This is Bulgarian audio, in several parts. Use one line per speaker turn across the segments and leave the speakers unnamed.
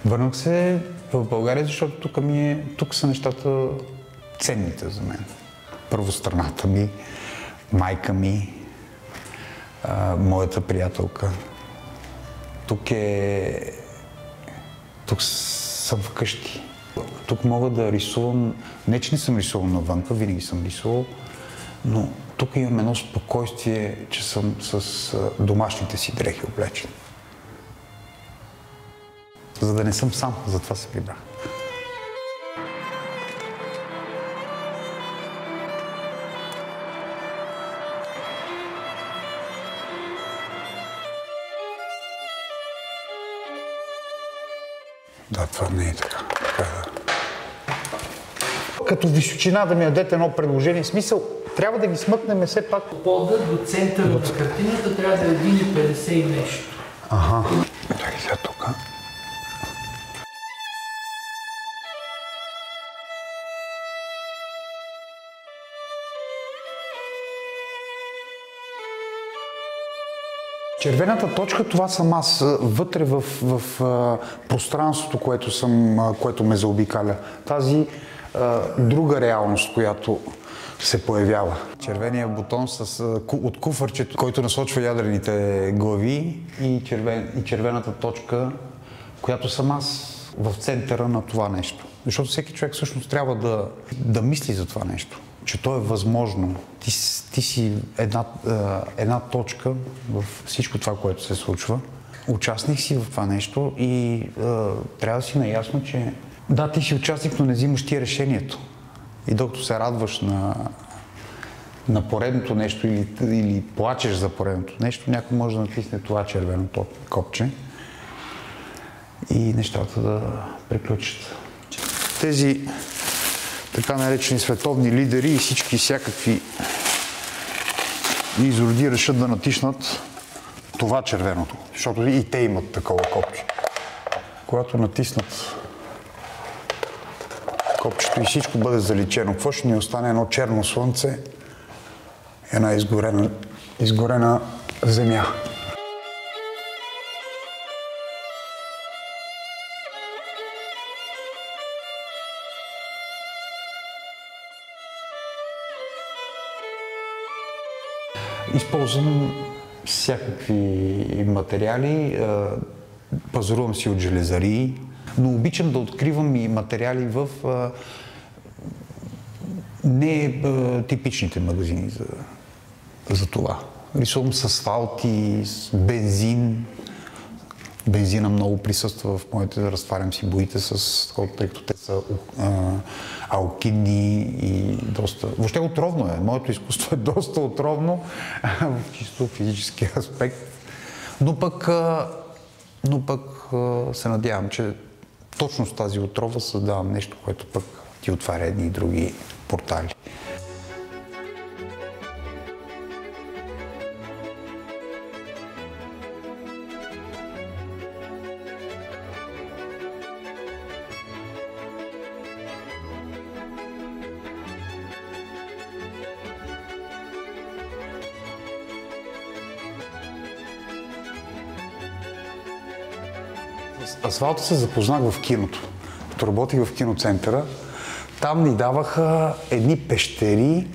Върнах се в България, защото тук са нещата ценните за мен. Първо страната ми, майка ми, моята приятелка. Тук съм вкъщи. Тук мога да рисувам, не че не съм рисувал навънка, винаги съм рисувал, но тук имам едно спокойствие, че съм с домашните си дрехи облечен. За да не съм сам, затова се прибрах. Да, това не е така. Като височина да ми дадете едно предложение, смисъл, трябва да ги смъкнем все пак.
Пода до центъра на картината трябва да е 1,50 и нещо.
Ага. Чакай сега тук. Червената точка, това съм аз вътре в пространството, което ме заобикаля. Тази друга реалност, която се появява. Червеният бутон от куфърчето, който насочва ядрените глави и червената точка, която съм аз в центъра на това нещо. Защото всеки човек всъщност трябва да мисли за това нещо, че то е възможно. Ти си една точка в всичко това, което се случва. Участник си в това нещо и трябва да си наясно, че да, ти си участник, но не взимаш ти решението. И докато се радваш на поредното нещо или плачеш за поредното нещо, някой може да натисне това червено копче и нещата да приключат. Тези така наречени световни лидери и всички всякакви изроди решат да натиснат това червеното, защото и те имат такова копче. Когато натиснат копчето и всичко бъде заличено, какво ще ни остане? Едно черно слънце, една изгорена земя. Използвам всякакви материали, пазарувам си от железарии, но обичам да откривам и материали в не типичните магазини за това. Рисувам с асфалти, с бензин. Бензина много присъства в моите, разтварям си боите тъй като те са алкидни и доста... Въобще отровно е. Моето изкуство е доста отровно в чисто физически аспект. Но пък се надявам, че точно с тази отрова създавам нещо, което пък ти отваря едни и други портали. Асфалта се запознах в киното. Като работих в киноцентъра, там ни даваха едни пещери.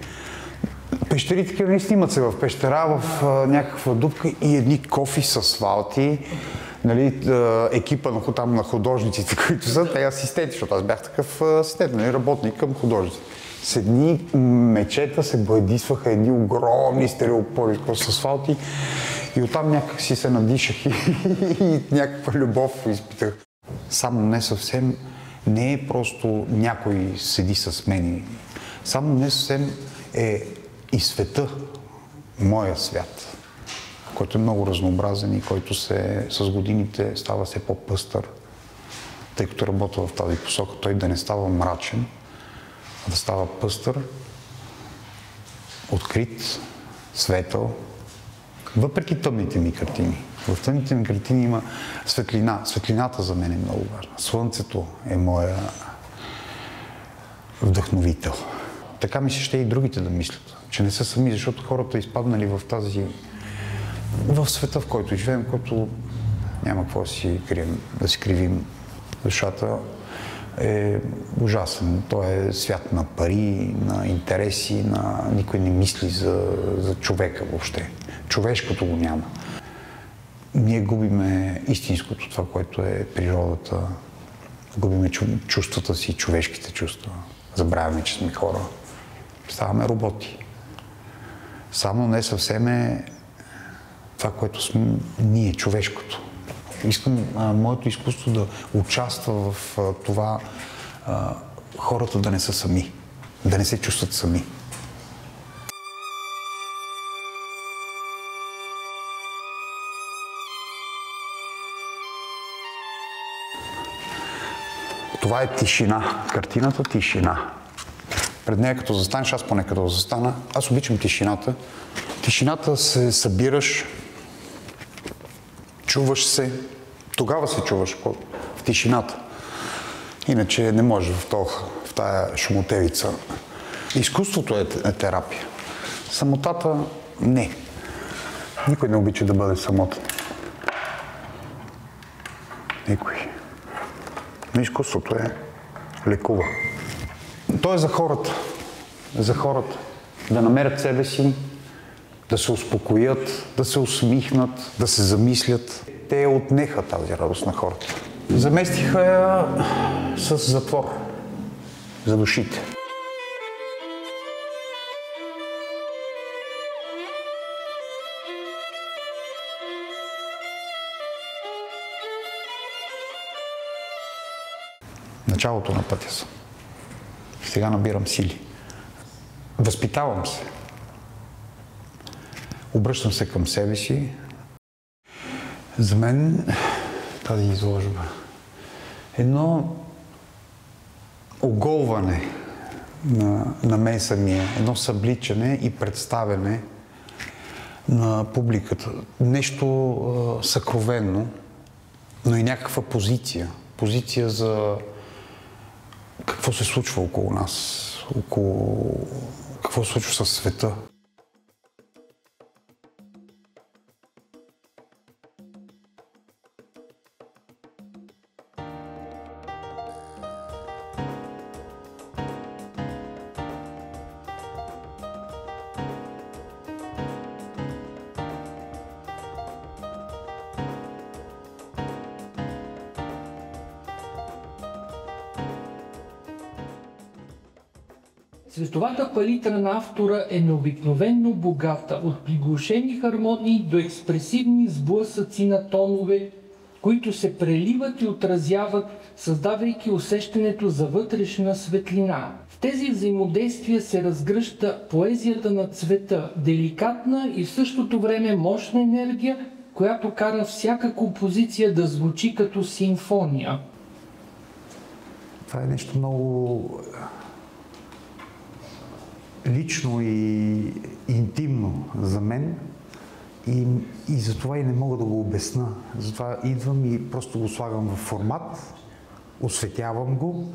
Пещери такива не снимат се в пещера, в някаква дупка и едни кофи с асфалти. Нали, екипа на художниците, които са, те асистенти, защото аз бях такъв асистент, нали, работник към художници. С едни мечета се боядисваха едни огромни стереопори с асфалти и оттам някак си се надишах и някаква любов изпитах. Само не съвсем, не е просто някой седи с мен. Само не съвсем е и света, моя свят, който е много разнообразен и който с годините става все по-пъстър, тъй като работя в тази посока, той да не става мрачен, а да става пъстър, открит, светъл, въпреки тъмните ми картини. В тъмните ми картини има светлина. Светлината за мен е много важна. Слънцето е моя вдъхновител. Така ми се ще и другите да мислят, че не са сами, защото хората изпаднали в света, в който живеем, който няма какво да си кривим Душата е ужасен. Той е свят на пари, на интереси, никой не мисли за човека въобще. Човешкото го няма. Ние губиме истинското, това, което е природата. Губиме чувствата си, човешките чувства. Забравяме, че сме хора. Ставаме роботи. Само не съвсем е това, което сме ние, човешкото. Искам моето изкуство да участва в това хората да не са сами, да не се чувстват сами. Това е тишина. Картината тишина. Пред нея като застанеш, аз поне като застана, аз обичам тишината. Тишината се събираш, чуваш се, тогава се чуваш в тишината. Иначе не можеш в тая шумотевица. Изкуството е терапия. Самотата не. Никой не обича да бъде самотен. Никой. Но изкуството лекува. То е за хората. За хората. Да намерят себе си, да се успокоят, да се усмихнат, да се замислят. Те отнеха тази радост на хората. Заместиха я с затвор за душите. Началото на пътя съм. Сега набирам сили. Възпитавам се. Обръщам се към себе си. За мен тази изложба е едно оголване на мен самия, едно събличане и представяне на публиката. Нещо съкровенно, но и някаква позиция. Позиция за какво се случва около нас, какво се случва със света.
Цветовата палитра на автора е необикновенно богата, от приглушени хармонии до експресивни сблъсъци на тонове, които се преливат и отразяват, създавайки усещането за вътрешна светлина. В тези взаимодействия се разгръща поезията на цвета, деликатна и в същото време мощна енергия, която кара всяка композиция да звучи като симфония.
Това е нещо много лично и интимно за мен и затова и не мога да го обясна. Затова идвам и просто го слагам в формат, осветявам го.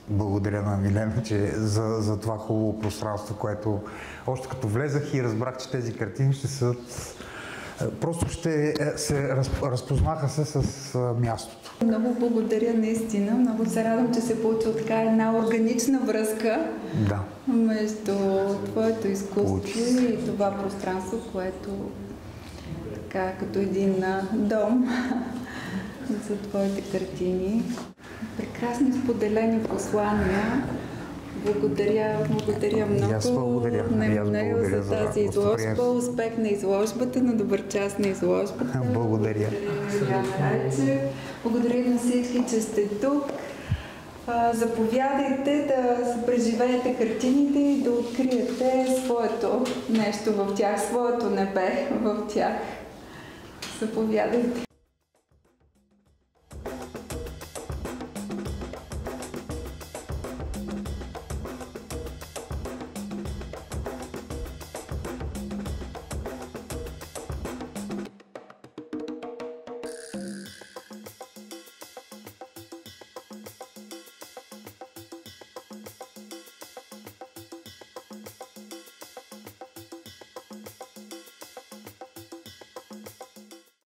Благодаря на Милена, за това хубаво пространство, което още като влезах и разбрах, че тези картини ще са... Просто ще се разпознаха се с мястото.
Много благодаря наистина. Много се радвам, че се получила така една органична връзка между твоето изкуство и това пространство, което така като един дом за твоите картини. Прекрасни споделени послания. Благодаря много на Нео за тази изложба. Успех на изложбата, на добър час на изложбата.
Благодаря.
Благодаря на всички, че сте тук. Заповядайте да се преживеете картините и да откриете своето нещо в тях, своето небе в тях. Заповядайте.